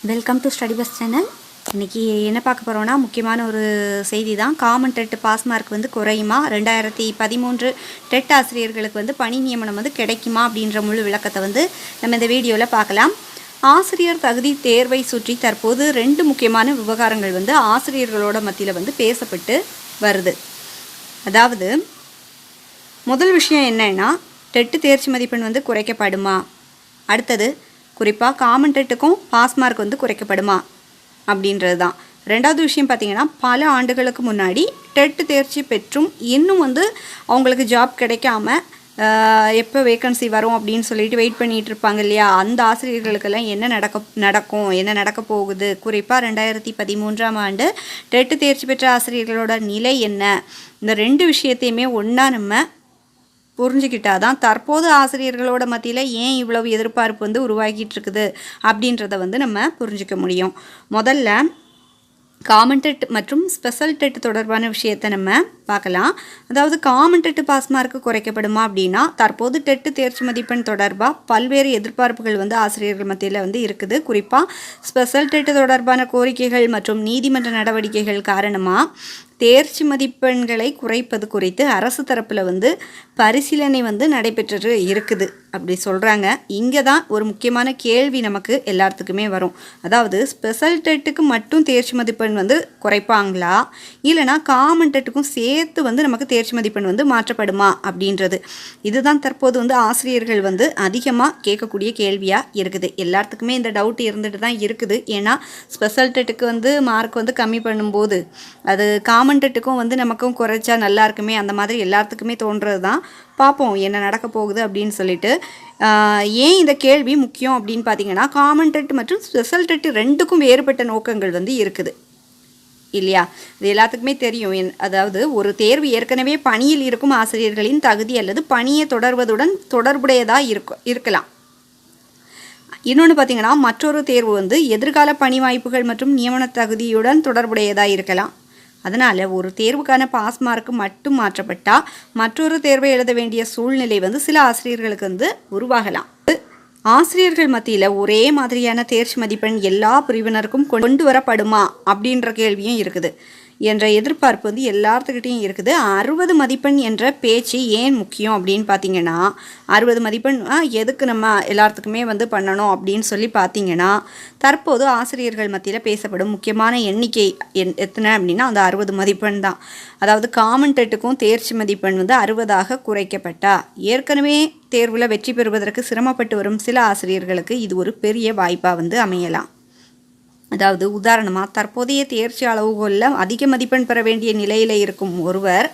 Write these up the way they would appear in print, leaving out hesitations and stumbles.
Welcome to study bus channel. இன்றைக்கி என்ன பார்க்க போகிறோன்னா, முக்கியமான ஒரு செய்தி தான். காமன் டெட் பாஸ் மார்க் வந்து குறையுமா, 2013 டெட் ஆசிரியர்களுக்கு வந்து பணி நியமனம் வந்து கிடைக்குமா அப்படின்ற முழு விளக்கத்தை வந்து நம்ம இந்த வீடியோவில் பார்க்கலாம். ஆசிரியர் தகுதி தேர்வை சுற்றி தற்போது 2 முக்கியமான விவகாரங்கள் வந்து ஆசிரியர்களோட மத்தியில் வந்து பேசப்பட்டு வருது. அதாவது முதல் விஷயம் என்னன்னா, டெட்டு தேர்ச்சி மதிப்பெண் வந்து குறைக்கப்படுமா, அடுத்தது குறிப்பாக காமன் டெட்டுக்கும் பாஸ் மார்க் வந்து குறைக்கப்படுமா அப்படின்றது தான். ரெண்டாவது விஷயம் பார்த்திங்கன்னா, பல ஆண்டுகளுக்கு முன்னாடி டெட்டு தேர்ச்சி பெற்றும் இன்னும் வந்து அவங்களுக்கு ஜாப் கிடைக்காம எப்போ வேக்கன்சி வரும் அப்படின்னு சொல்லிட்டு வெயிட் பண்ணிகிட்டு இருப்பாங்க இல்லையா, அந்த ஆசிரியர்களுக்கெல்லாம் என்ன நடக்க போகுது, குறிப்பாக 2013ஆம் ஆண்டு டெட்டு தேர்ச்சி பெற்ற ஆசிரியர்களோட நிலை என்ன, இந்த 2 விஷயத்தையுமே ஒன்றா நம்ம புரிஞ்சுக்கிட்டாதான் தற்போது ஆசிரியர்களோட மத்தியில் ஏன் இவ்வளவு எதிர்பார்ப்பு வந்து உருவாகிட்டு இருக்குது அப்படின்றத வந்து நம்ம புரிஞ்சிக்க முடியும். முதல்ல காமன் டெட் மற்றும் ஸ்பெஷல் டெட் தொடர்பான விஷயத்தை நம்ம பார்க்கலாம். அதாவது காமன் டெட் பாஸ் மார்க்கு குறைக்கப்படுமா அப்படின்னா, தற்போது டெட்டு தேர்ச்சி மதிப்பெண் தொடர்பாக பல்வேறு எதிர்பார்ப்புகள் வந்து ஆசிரியர்கள் மத்தியில் வந்து இருக்குது. குறிப்பாக ஸ்பெஷல் டெட் தொடர்பான கோரிக்கைகள் மற்றும் நீதிமன்ற நடவடிக்கைகள் காரணமாக தேர்ச்சி மதிப்பெண்களை குறைப்பது குறித்து அரசு தரப்பில் வந்து பரிசீலனை வந்து நடைபெற்று இருக்குது அப்படி சொல்கிறாங்க. இங்கே தான் ஒரு முக்கியமான கேள்வி நமக்கு எல்லாத்துக்குமே வரும். அதாவது ஸ்பெஷல் டெட்டுக்கு மட்டும் தேர்ச்சி மதிப்பெண் வந்து குறைப்பாங்களா, இல்லைனா காமன் டெட்டுக்கும் சேர்த்து வந்து நமக்கு தேர்ச்சி மதிப்பெண் வந்து மாற்றப்படுமா அப்படின்றது. இதுதான் தற்போது வந்து ஆசிரியர்கள் வந்து அதிகமாக கேட்கக்கூடிய கேள்வியாக இருக்குது. எல்லாத்துக்குமே இந்த டவுட் இருந்துட்டு தான் இருக்குது. ஏன்னா ஸ்பெஷல் டெட்டுக்கு வந்து மார்க் வந்து கம்மி பண்ணும்போது அது காமன் டெட்டுக்கும் வந்து நமக்கும் குறைச்சா நல்லா இருக்குமே, அந்த மாதிரி எல்லாத்துக்குமே தோன்றது தான். பார்ப்போம் என்ன நடக்க போகுது அப்படின்னு சொல்லிட்டு. ஏன் இந்த கேள்வி முக்கியம் அப்படின்னு பார்த்தீங்கன்னா, காமன் டெட் மற்றும் ஸ்பெஷல் டெட் 2க்கும் வேறுபட்ட நோக்கங்கள் வந்து இருக்குது இல்லையா, இது எல்லாத்துக்குமே தெரியும். அதாவது ஒரு தேர்வு ஏற்கனவே பணியில் இருக்கும் ஆசிரியர்களின் தகுதி அல்லது பணியை தொடர்வதுடன் தொடர்புடையதாக இருக்கலாம். இன்னொன்று பார்த்திங்கன்னா, மற்றொரு தேர்வு வந்து எதிர்கால பணி வாய்ப்புகள் மற்றும் நியமன தகுதியுடன் தொடர்புடையதாக இருக்கலாம். அதனால் ஒரு தேர்வுக்கான பாஸ் மார்க்கு மட்டும் மாற்றப்பட்டால் மற்றொரு தேர்வை எழுத வேண்டிய சூழ்நிலை வந்து சில ஆசிரியர்களுக்கு வந்து உருவாகலாம். ஆசிரியர்கள் மத்தியில் ஒரே மாதிரியான தேர்ச்சி மதிப்பெண் எல்லா பிரிவினருக்கும் கொண்டு வரப்படுமா அப்படின்ற கேள்வியும் இருக்குது என்ற எதிர்பார்ப்பு வந்து எல்லாத்துக்கிட்டையும் இருக்குது. 60 மதிப்பெண் என்ற பேச்சு ஏன் முக்கியம் அப்படின்னு பார்த்தீங்கன்னா, 60 மதிப்பெண் எதுக்கு நம்ம எல்லாத்துக்குமே வந்து பண்ணணும் அப்படின்னு சொல்லி பார்த்தீங்கன்னா, தற்போது ஆசிரியர்கள் மத்தியில் பேசப்படும் முக்கியமான எண்ணிக்கை எத்தனை அப்படின்னா அந்த 60 மதிப்பெண் தான். அதாவது காமன் டெட்டுக்கும் தேர்ச்சி மதிப்பெண் வந்து 60ஆக குறைக்கப்பட்டா ஏற்கனவே தேர்வில் வெற்றி பெறுவதற்கு சிரமப்பட்டு வரும் சில ஆசிரியர்களுக்கு இது ஒரு பெரிய வாய்ப்பாக வந்து அமையலாம். அதாவது உதாரணமாக, தற்போதைய தேர்ச்சி அளவுகோலில் அதிக மதிப்பெண் பெற வேண்டிய நிலையில் இருக்கும் ஒருவர்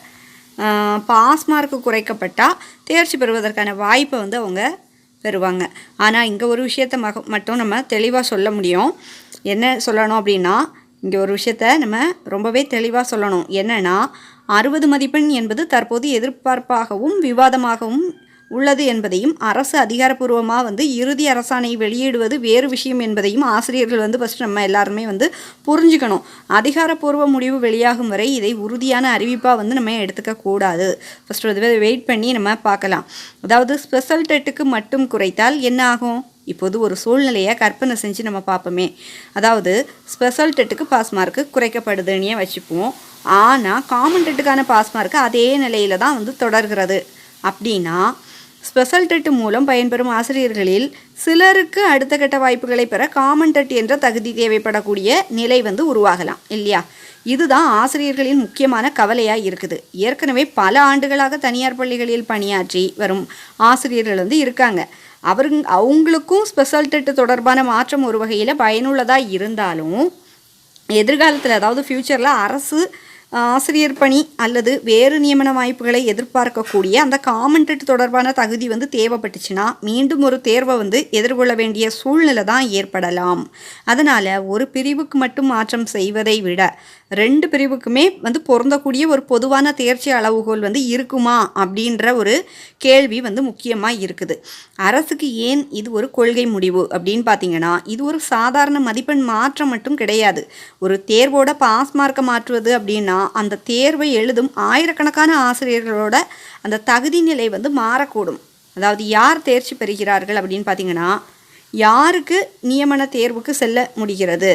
பாஸ் மார்க்கு குறைக்கப்பட்டால் தேர்ச்சி பெறுவதற்கான வாய்ப்பை வந்து அவங்க பெறுவாங்க. ஆனால் இங்கே ஒரு விஷயத்தை மட்டும் நம்ம தெளிவாக சொல்ல முடியும். என்ன சொல்லணும் அப்படின்னா, இங்கே ஒரு விஷயத்தை நம்ம ரொம்பவே தெளிவாக சொல்லணும். என்னென்னா, 60 மதிப்பெண் என்பது தற்போது எதிர்பார்ப்பாகவும் விவாதமாகவும் உள்ளது என்பதையும், அரசு அதிகாரப்பூர்வமாக வந்து இறுதி அரசாணை வெளியிடுவது வேறு விஷயம் என்பதையும் ஆசிரியர்கள் வந்து ஃபஸ்ட்டு நம்ம எல்லாருமே வந்து புரிஞ்சுக்கணும். அதிகாரப்பூர்வ முடிவு வெளியாகும் வரை இதை உறுதியான அறிவிப்பாக வந்து நம்ம எடுத்துக்கக்கூடாது. ஃபஸ்ட்டு வந்து வெயிட் பண்ணி நம்ம பார்க்கலாம். அதாவது ஸ்பெஷல் டெட்டுக்கு மட்டும் குறைத்தால் என்ன ஆகும்? இப்போது ஒரு சூழ்நிலையை கற்பனை செஞ்சு நம்ம பார்ப்போமே. அதாவது ஸ்பெஷல் டெட்டுக்கு பாஸ் மார்க்கு குறைக்கப்படுதுன்னே வச்சுப்போம். ஆனால் காமன் டெட்டுக்கான பாஸ் மார்க்கு அதே நிலையில் தான் வந்து தொடர்கிறது. அப்படின்னா ஸ்பெஷல் டெட் மூலம் பயன்பெறும் ஆசிரியர்களில் சிலருக்கு அடுத்த கட்ட வாய்ப்புகளை பெற காமன் டெட் என்ற தகுதி தேவைப்படக்கூடிய நிலை வந்து உருவாகலாம் இல்லையா. இதுதான் ஆசிரியர்களின் முக்கியமான கவலையாக இருக்குது. ஏற்கனவே பல ஆண்டுகளாக தனியார் பள்ளிகளில் பணியாற்றி வரும் ஆசிரியர்கள் வந்து இருக்காங்க. அவங்களுக்கும் ஸ்பெஷல் டெட் தொடர்பான மாற்றம் ஒரு வகையில் பயனுள்ளதாக இருந்தாலும், எதிர்காலத்தில் அதாவது ஃப்யூச்சரில் அரசு ஆசிரியர் பணி அல்லது வேறு நியமன வாய்ப்புகளை எதிர்பார்க்கக்கூடிய அந்த காமன் டெட் தொடர்பான தகுதி வந்து தேவைப்பட்டுச்சுன்னா மீண்டும் ஒரு தேர்வை வந்து எதிர்கொள்ள வேண்டிய சூழ்நிலை தான் ஏற்படலாம். அதனால் ஒரு பிரிவுக்கு மட்டும் மாற்றம் செய்வதை விட 2 பிரிவுக்குமே வந்து பொருந்தக்கூடிய ஒரு பொதுவான தேர்ச்சி அளவுகோல் வந்து இருக்குமா அப்படின்ற ஒரு கேள்வி வந்து முக்கியமாக இருக்குது. அரசுக்கு ஏன் இது ஒரு கொள்கை முடிவு அப்படின்னு பார்த்தீங்கன்னா, இது ஒரு சாதாரண மதிப்பெண் மாற்றம் மட்டும் கிடையாது. ஒரு தேர்வோட பாஸ் மார்க்கை மாற்றுவது அப்படின்னா அந்த தேர்வை எழுதும் ஆயிரக்கணக்கான ஆசிரியர்களோட அந்த தகுதி நிலை வந்து மாறக்கூடும். அதாவது யார் தேர்ச்சி பெறுகிறார்கள் அப்படின்னு பார்த்தீங்கன்னா, யாருக்கு நியமன தேர்வுக்கு செல்ல முடிகிறது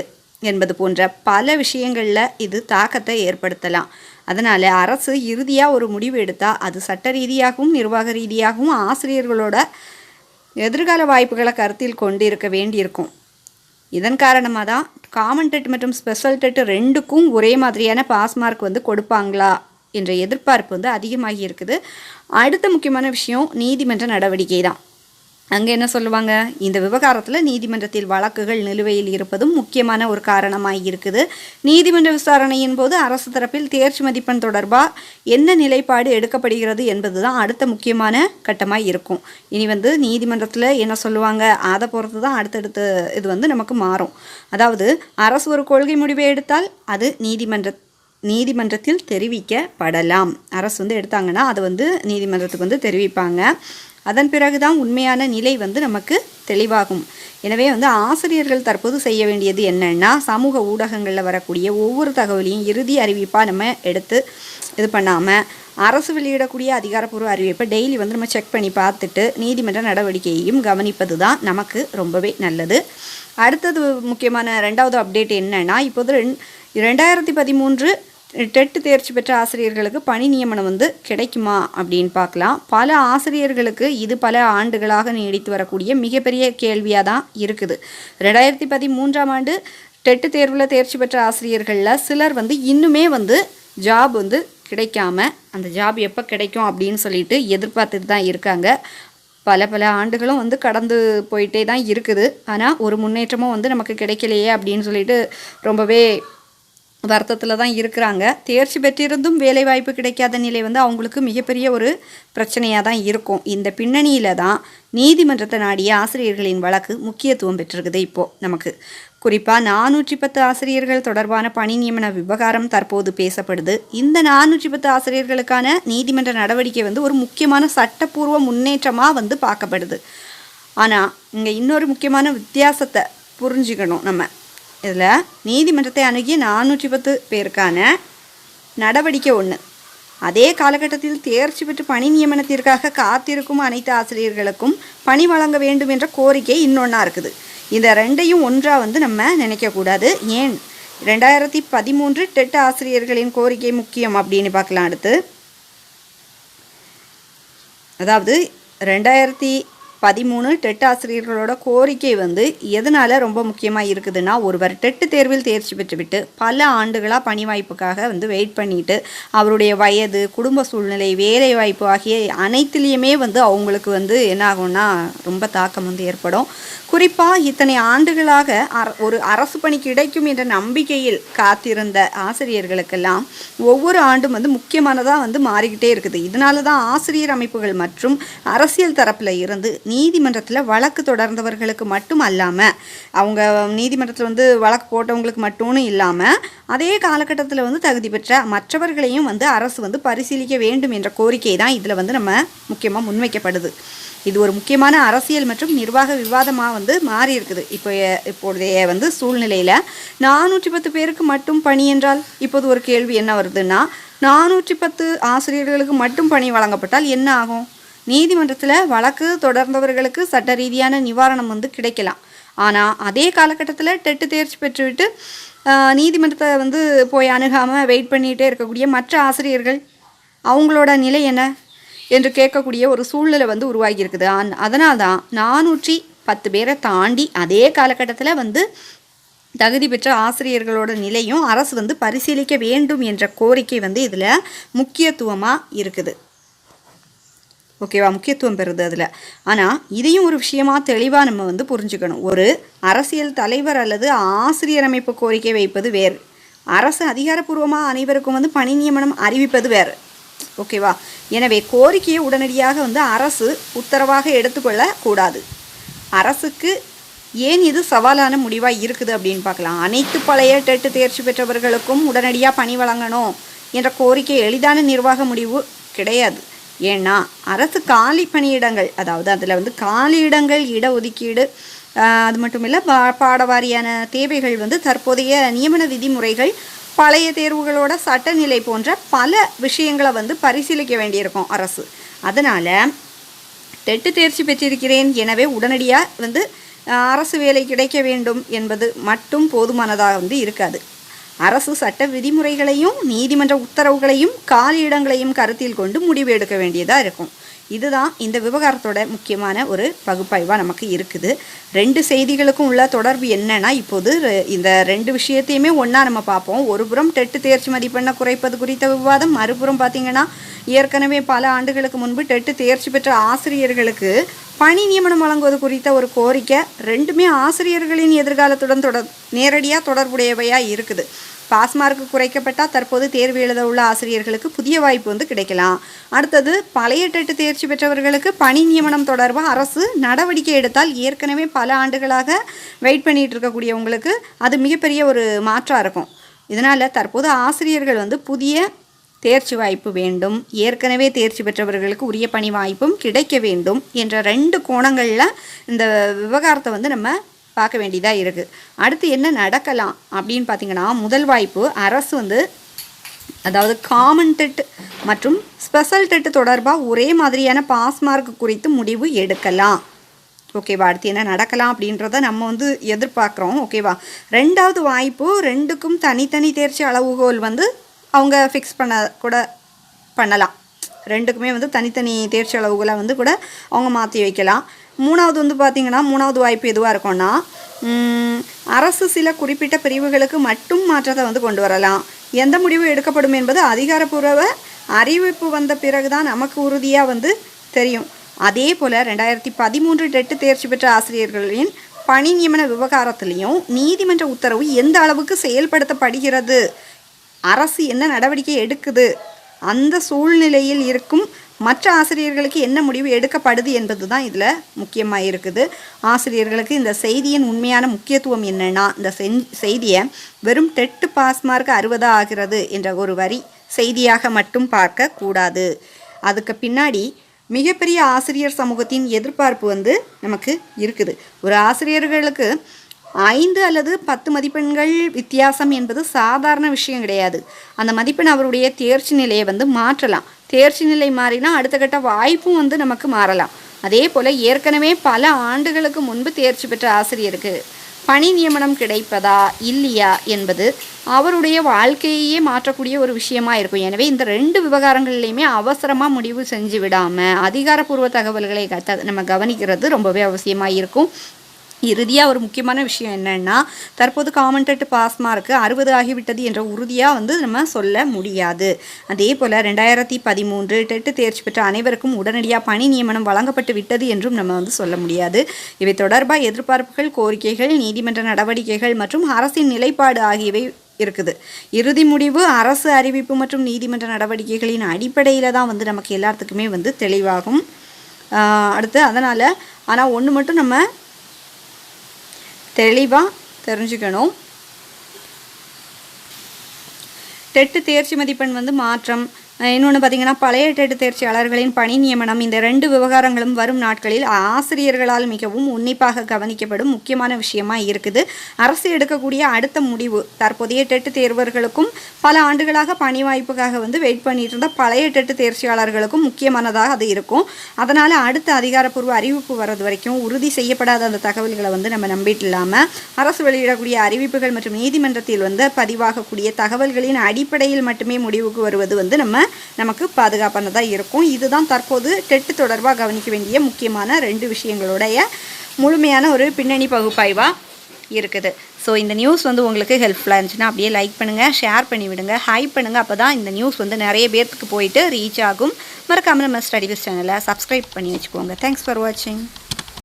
என்பது போன்ற பல விஷயங்களில் இது தாக்கத்தை ஏற்படுத்தலாம். அதனால் அரசு இறுதியாக ஒரு முடிவு எடுத்தால் அது சட்ட ரீதியாகவும் நிர்வாக ரீதியாகவும் ஆசிரியர்களோட எதிர்கால வாய்ப்புகளை கருத்தில் கொண்டு இருக்க வேண்டியிருக்கும். இதன் காரணமாக தான் காமன் டெட் மற்றும் ஸ்பெஷல் டெட் ரெண்டுக்கும் ஒரே மாதிரியான பாஸ் மார்க் வந்து கொடுப்பாங்களா என்ற எதிர்பார்ப்பு வந்து அதிகமாகி இருக்குது. அடுத்த முக்கியமான விஷயம் நீதிமன்ற நடவடிக்கை தான். அங்கே என்ன சொல்லுவாங்க, இந்த விவகாரத்தில் நீதிமன்றத்தில் வழக்குகள் நிலுவையில் இருப்பதும் முக்கியமான ஒரு காரணமாக இருக்குது. நீதிமன்ற விசாரணையின் போது அரசு தரப்பில் தேர்ச்சி மதிப்பெண் தொடர்பாக என்ன நிலைப்பாடு எடுக்கப்படுகிறது என்பது தான் அடுத்த முக்கியமான கட்டமாக இருக்கும். இனி வந்து நீதிமன்றத்தில் என்ன சொல்லுவாங்க அதை பொறுத்து தான் அடுத்தடுத்த இது வந்து நமக்கு மாறும். அதாவது அரசு ஒரு கொள்கை முடிவை எடுத்தால் அது நீதிமன்றத்தில் தெரிவிக்கப்படலாம். அரசு வந்து எடுத்தாங்கன்னா அதை வந்து நீதிமன்றத்துக்கு வந்து தெரிவிப்பாங்க. அதன் பிறகு தான் உண்மையான நிலை வந்து நமக்கு தெளிவாகும். எனவே வந்து ஆசிரியர்கள் தற்போது செய்ய வேண்டியது என்னென்னா, சமூக ஊடகங்களில் வரக்கூடிய ஒவ்வொரு தகவலையும் இறுதி அறிவிப்பாக நம்ம எடுத்து இது பண்ணாமல் அரசு வெளியிடக்கூடிய அதிகாரப்பூர்வ அறிவிப்பை டெய்லி வந்து நம்ம செக் பண்ணி பார்த்துட்டு நீதிமன்ற நடவடிக்கையையும் கவனிப்பது தான் நமக்கு ரொம்பவே நல்லது. அடுத்தது முக்கியமான ரெண்டாவது அப்டேட் என்னென்னா, இப்போது 2013 டெட் தேர்ச்சி பெற்ற ஆசிரியர்களுக்கு பணி நியமனம் வந்து கிடைக்குமா அப்படின்னு பார்க்கலாம். பல ஆசிரியர்களுக்கு இது பல ஆண்டுகளாக நீடித்து வரக்கூடிய மிகப்பெரிய கேள்வியாக தான் இருக்குது. 2013ஆம் ஆண்டு டெட்டு தேர்வில் தேர்ச்சி பெற்ற ஆசிரியர்களில் சிலர் வந்து இன்னுமே வந்து ஜாப் வந்து கிடைக்காம அந்த ஜாப் எப்போ கிடைக்கும் அப்படின்னு சொல்லிட்டு எதிர்பார்த்துட்டு தான் இருக்காங்க. பல ஆண்டுகளும் வந்து கடந்து போயிட்டே தான் இருக்குது. ஆனால் ஒரு முன்னேற்றமும் வந்து நமக்கு கிடைக்கலையே அப்படின்னு சொல்லிட்டு ரொம்பவே வருத்தத்தில் தான் இருக்கிறாங்க. தேர்ச்சி பெற்றிருந்தும் வேலைவாய்ப்பு கிடைக்காத நிலை வந்து அவங்களுக்கு மிகப்பெரிய ஒரு பிரச்சனையாக தான் இருக்கும். இந்த பின்னணியில் தான் நீதிமன்றத்தை நாடிய ஆசிரியர்களின் வழக்கு முக்கியத்துவம் பெற்றிருக்குது. இப்போது நமக்கு குறிப்பாக 410 ஆசிரியர்கள் தொடர்பான பணி நியமன விவகாரம் தற்போது பேசப்படுது. இந்த 410 ஆசிரியர்களுக்கான நீதிமன்ற நடவடிக்கை வந்து ஒரு முக்கியமான சட்டப்பூர்வ முன்னேற்றமாக வந்து பார்க்கப்படுது. ஆனால் இங்கே இன்னொரு முக்கியமான வித்தியாசத்தை புரிஞ்சுக்கணும் நம்ம. இதில் நீதிமன்றத்தை அணுகிய 410 பேருக்கான நடவடிக்கை ஒன்று, அதே காலகட்டத்தில் தேர்ச்சி பெற்று பணி நியமனத்திற்காக காத்திருக்கும் அனைத்து ஆசிரியர்களுக்கும் பணி வழங்க வேண்டும் என்ற கோரிக்கை இன்னொன்றா இருக்குது. இந்த ரெண்டையும் ஒன்றாக வந்து நம்ம நினைக்கக்கூடாது. ஏன் 2013 டெட் ஆசிரியர்களின் கோரிக்கை முக்கியம் அப்படின்னு பார்க்கலாம். அடுத்து அதாவது 2013 டெட் ஆசிரியர்களோட கோரிக்கை வந்து எதனால் ரொம்ப முக்கியமாக இருக்குதுன்னா, ஒருவர் டெட்டு தேர்வில் தேர்ச்சி பெற்றுவிட்டு பல ஆண்டுகளாக பணி வாய்ப்புக்காக வந்து வெயிட் பண்ணிட்டு அவருடைய வயது, குடும்ப சூழ்நிலை, வேலை வாய்ப்பு ஆகிய அனைத்துலேயுமே வந்து அவங்களுக்கு வந்து என்ன ஆகும்னா ரொம்ப தாக்கம் வந்து ஏற்படும். குறிப்பாக இத்தனை ஆண்டுகளாக ஒரு அரசு பணி கிடைக்கும் என்ற நம்பிக்கையில் காத்திருந்த ஆசிரியர்களுக்கெல்லாம் ஒவ்வொரு ஆண்டும் வந்து முக்கியமானதாக வந்து மாறிக்கிட்டே இருக்குது. இதனால தான் ஆசிரியர் அமைப்புகள் மற்றும் அரசியல் தரப்பில் இருந்து நீதிமன்றத்தில் வழக்கு தொடர்ந்தவர்களுக்கு மட்டும் அல்லாமல், அவங்க நீதிமன்றத்தில் வந்து வழக்கு போட்டவங்களுக்கு மட்டும்னு இல்லாமல் அதே காலகட்டத்தில் வந்து தகுதி பெற்ற மற்றவர்களையும் வந்து அரசு வந்து பரிசீலிக்க வேண்டும் என்ற கோரிக்கை தான் இதில் வந்து நம்ம முக்கியமாக முன்வைக்கப்படுது. இது ஒரு முக்கியமான அரசியல் மற்றும் நிர்வாக விவாதமாக வந்து மாறி இருக்குது. இப்போதைய வந்து சூழ்நிலையில் 410 பேருக்கு மட்டும் பணி என்றால் இப்போது ஒரு கேள்வி என்ன வருதுன்னா, 410 ஆசிரியர்களுக்கு மட்டும் பணி வழங்கப்பட்டால் என்ன ஆகும்? நீதிமன்றத்தில் வழக்கு தொடர்ந்தவர்களுக்கு சட்ட ரீதியான நிவாரணம் வந்து கிடைக்கலாம். ஆனால் அதே காலகட்டத்தில் டெட்டு தேர்ச்சி பெற்றுவிட்டு நீதிமன்றத்தை வந்து போய் அணுகாமல் வெயிட் பண்ணிகிட்டே இருக்கக்கூடிய மற்ற ஆசிரியர்கள் அவங்களோட நிலை என்ன என்று கேட்கக்கூடிய ஒரு சூழ்நிலை வந்து உருவாகி இருக்குது. அதனால் தான் 410 பேரை தாண்டி அதே காலகட்டத்தில் வந்து தகுதி பெற்ற ஆசிரியர்களோட நிலையும் அரசு வந்து பரிசீலிக்க வேண்டும் என்ற கோரிக்கை வந்து இதில் முக்கியத்துவமாக இருக்குது. ஓகேவா, முக்கியத்துவம் பெறுது அதில். ஆனால் இதையும் ஒரு விஷயமாக தெளிவாக நம்ம வந்து புரிஞ்சுக்கணும். ஒரு அரசியல் தலைவர் அல்லது ஆசிரியர் அமைப்பு கோரிக்கை வைப்பது வேறு, அரசு அதிகாரப்பூர்வமாக அனைவருக்கும் வந்து பணி நியமனம் அறிவிப்பது வேறு. ஓகேவா, எனவே கோரிக்கையை உடனடியாக வந்து அரசு உத்தரவாக எடுத்துக்கொள்ள கூடாது. அரசுக்கு ஏன் இது சவாலான முடிவாக இருக்குது அப்படின்னு பார்க்கலாம். அனைத்து பழைய டெட்டு தேர்ச்சி பெற்றவர்களுக்கும் உடனடியாக பணி வழங்கணும் என்ற கோரிக்கை எளிதான நிர்வாக முடிவு கிடையாது. ஏன்னா அரசு காலி பணியிடங்கள், அதாவது அதில் வந்து காலியிடங்கள், இடஒதுக்கீடு, அது மட்டும் இல்லை பாடவாரியான தேவைகள் வந்து தற்போதைய நியமன விதிமுறைகள், பழைய தேர்வுகளோட சட்டநிலை போன்ற பல விஷயங்களை வந்து பரிசீலிக்க வேண்டியிருக்கும் அரசு. அதனால் டெட்டு தேர்ச்சி பெற்றிருக்கிறேன் எனவே உடனடியாக வந்து அரசு வேலை கிடைக்க வேண்டும் என்பது மட்டும் போதுமானதாக வந்து இருக்காது. அரசு சட்ட விதிமுறைகளையும் நீதிமன்ற உத்தரவுகளையும் காலியிடங்களையும் கருத்தில் கொண்டு முடிவு எடுக்க வேண்டியதாக இருக்கும். இதுதான் இந்த விவகாரத்தோட முக்கியமான ஒரு பகுப்பாய்வாக நமக்கு இருக்குது. 2 செய்திகளுக்கும் உள்ள தொடர்பு என்னன்னா, இப்போது இந்த 2 விஷயத்தையுமே ஒன்றா நம்ம பார்ப்போம். ஒரு புறம் டெட் தேர்ச்சி மதிப்பெண்ணை குறைப்பது குறித்த விவாதம், மறுபுறம் பார்த்திங்கன்னா ஏற்கனவே பல ஆண்டுகளுக்கு முன்பு டெட் தேர்ச்சி பெற்ற ஆசிரியர்களுக்கு பணி நியமனம் வழங்குவது குறித்த ஒரு கோரிக்கை. ரெண்டுமே ஆசிரியர்களின் எதிர்காலத்துடன் நேரடியாக தொடர்புடையவையாக இருக்குது. பாஸ் மார்க்கு குறைக்கப்பட்டால் தற்போது தேர்வு எழுத உள்ள ஆசிரியர்களுக்கு புதிய வாய்ப்பு வந்து கிடைக்கலாம். அடுத்தது பழைய டெட் தேர்ச்சி பெற்றவர்களுக்கு பணி நியமனம் தொடர்பாக அரசு நடவடிக்கை எடுத்தால் ஏற்கனவே பல ஆண்டுகளாக வெயிட் பண்ணிகிட்டு இருக்கக்கூடியவங்களுக்கு அது மிகப்பெரிய ஒரு மாற்றாக இருக்கும். இதனால் தற்போது ஆசிரியர்கள் வந்து புதிய தேர்ச்சி வாய்ப்பு வேண்டும், ஏற்கனவே தேர்ச்சி பெற்றவர்களுக்கு உரிய பணி வாய்ப்பும் கிடைக்க வேண்டும் என்ற 2 கோணங்களில் இந்த விவகாரத்தை வந்து நம்ம பார்க்க வேண்டியதாக இருக்குது. அடுத்து என்ன நடக்கலாம் அப்படின்னு பார்த்திங்கன்னா, முதல் வாய்ப்பு அரசு வந்து அதாவது காமன் டெட் மற்றும் ஸ்பெஷல் டெட் தொடர்பாக ஒரே மாதிரியான பாஸ் மார்க் குறித்து முடிவு எடுக்கலாம். ஓகேவா? அடுத்து என்ன நடக்கலாம் அப்படின்றத நம்ம வந்து எதிர்பார்க்குறோம். ஓகேவா? 2வது வாய்ப்பு 2க்கும் தனித்தனி தேர்ச்சி அளவுகோல் வந்து அவங்க ஃபிக்ஸ் பண்ணலாம். 2க்குமே வந்து தனித்தனி தேர்ச்சி அளவுகளை வந்து கூட அவங்க மாற்றி வைக்கலாம். 3வது வந்து பார்த்திங்கன்னா, 3வது வாய்ப்பு எதுவாக இருக்கும்னா, அரசு சில குறிப்பிட்ட பிரிவுகளுக்கு மட்டும் மாற்றத்தை வந்து கொண்டு வரலாம். எந்த முடிவு எடுக்கப்படும் என்பது அதிகாரப்பூர்வ அறிவிப்பு வந்த பிறகு தான் நமக்கு உறுதியாக வந்து தெரியும். அதே போல் 2013 டெட் தேர்ச்சி பெற்ற ஆசிரியர்களின் பணி நியமன விவகாரத்திலையும் நீதிமன்ற உத்தரவு எந்த அளவுக்கு செயல்படுத்தப்படுகிறது, அரசு என்ன நடவடிக்கை எடுக்குது, அந்த சூழ்நிலையில் இருக்கும் மற்ற ஆசிரியர்களுக்கு என்ன முடிவு எடுக்கப்படுது என்பது தான் இதில் முக்கியமாக இருக்குது. ஆசிரியர்களுக்கு இந்த செய்தியின் உண்மையான முக்கியத்துவம் என்னென்னா, இந்த செய்தியை வெறும் டெட் பாஸ் மார்க் 60 ஆகிறது என்ற ஒரு வரி செய்தியாக மட்டும் பார்க்கக்கூடாது. அதுக்கு பின்னாடி மிகப்பெரிய ஆசிரியர் சமூகத்தின் எதிர்பார்ப்பு வந்து நமக்கு இருக்குது. ஒரு ஆசிரியர்களுக்கு 5 அல்லது 10 மதிப்பெண்கள் வித்தியாசம் என்பது சாதாரண விஷயம் கிடையாது. அந்த மதிப்பெண் அவருடைய தேர்ச்சி நிலையை வந்து மாற்றலாம். தேர்ச்சி நிலை மாறினா அடுத்த கட்ட வாய்ப்பும் வந்து நமக்கு மாறலாம். அதே போல் ஏற்கனவே பல ஆண்டுகளுக்கு முன்பு தேர்ச்சி பெற்ற ஆசிரியருக்கு பணி நியமனம் கிடைப்பதா இல்லையா என்பது அவருடைய வாழ்க்கையே மாற்றக்கூடிய ஒரு விஷயமா இருக்கும். எனவே இந்த 2 விவகாரங்கள்லையுமே அவசரமாக முடிவு செஞ்சு விடாமல் அதிகாரப்பூர்வ தகவல்களை நம்ம கவனிக்கிறது ரொம்பவே அவசியமாக இருக்கும். இறுதியாக ஒரு முக்கியமான விஷயம் என்னென்னா, தற்போது காமன் டெட் பாஸ் மார்க்கு 60 ஆகிவிட்டது என்ற உறுதியாக வந்து நம்ம சொல்ல முடியாது. அதே போல் 2013 டெட் தேர்ச்சி பெற்ற அனைவருக்கும் உடனடியாக பணி நியமனம் வழங்கப்பட்டு விட்டது என்றும் நம்ம வந்து சொல்ல முடியாது. இவை தொடர்பாக எதிர்பார்ப்புகள், கோரிக்கைகள், நீதிமன்ற நடவடிக்கைகள் மற்றும் அரசின் நிலைப்பாடு ஆகியவை இருக்குது. இறுதி முடிவு அரசு அறிவிப்பு மற்றும் நீதிமன்ற நடவடிக்கைகளின் அடிப்படையில் தான் வந்து நமக்கு எல்லாத்துக்குமே வந்து தெளிவாகும். அடுத்து ஆனால் ஒன்று மட்டும் நம்ம தெளிவாக தெரிஞ்சுக்கணும். டெட் தேர்ச்சி மதிப்பெண் வந்து மாற்றம், இன்னொன்று பார்த்திங்கன்னா பழைய டெட் தேர்ச்சியாளர்களின் பணி நியமனம், இந்த 2 விவகாரங்களும் வரும் நாட்களில் ஆசிரியர்களால் மிகவும் உன்னிப்பாக கவனிக்கப்படும் முக்கியமான விஷயமாக இருக்குது. அரசு எடுக்கக்கூடிய அடுத்த முடிவு தற்போதைய டெட் தேர்வர்களுக்கும் பல ஆண்டுகளாக பணி வாய்ப்புக்காக வந்து வெயிட் பண்ணிட்டு இருந்த பழைய டெட் தேர்ச்சியாளர்களுக்கும் முக்கியமானதாக அது இருக்கும். அதனால் அடுத்த அதிகாரப்பூர்வ அறிவிப்பு வர்றது வரைக்கும் உறுதி செய்யப்படாத அந்த தகவல்களை வந்து நம்ம நம்பிட்டு இல்லாமல் அரசு வெளியிடக்கூடிய அறிவிப்புகள் மற்றும் நீதிமன்றத்தில் வந்து பதிவாகக்கூடிய தகவல்களின் அடிப்படையில் மட்டுமே முடிவுக்கு வருவது வந்து நமக்கு பாதுகாப்பானதாக இருக்கும். இதுதான் தற்போது டெட் தொடர்பாக கவனிக்க வேண்டிய முக்கியமான 2 விஷயங்களுடைய முழுமையான ஒரு பின்னணி பகுப்பாய்வாக இருக்குது. ஸோ இந்த நியூஸ் வந்து உங்களுக்கு ஹெல்ப்ஃபுல்லாக இருந்துச்சுன்னா அப்படியே லைக் பண்ணுங்கள், ஷேர் பண்ணிவிடுங்க, ஹைப் பண்ணுங்கள். அப்போ தான் இந்த நியூஸ் வந்து நிறைய பேர்த்துக்கு போயிட்டு ரீச் ஆகும். மறக்காமல் நம்ம ஸ்டடி விஸ் சேனலை சப்ஸ்கிரைப் பண்ணி வச்சுக்கோங்க. தேங்க்ஸ் ஃபார் வாட்சிங்.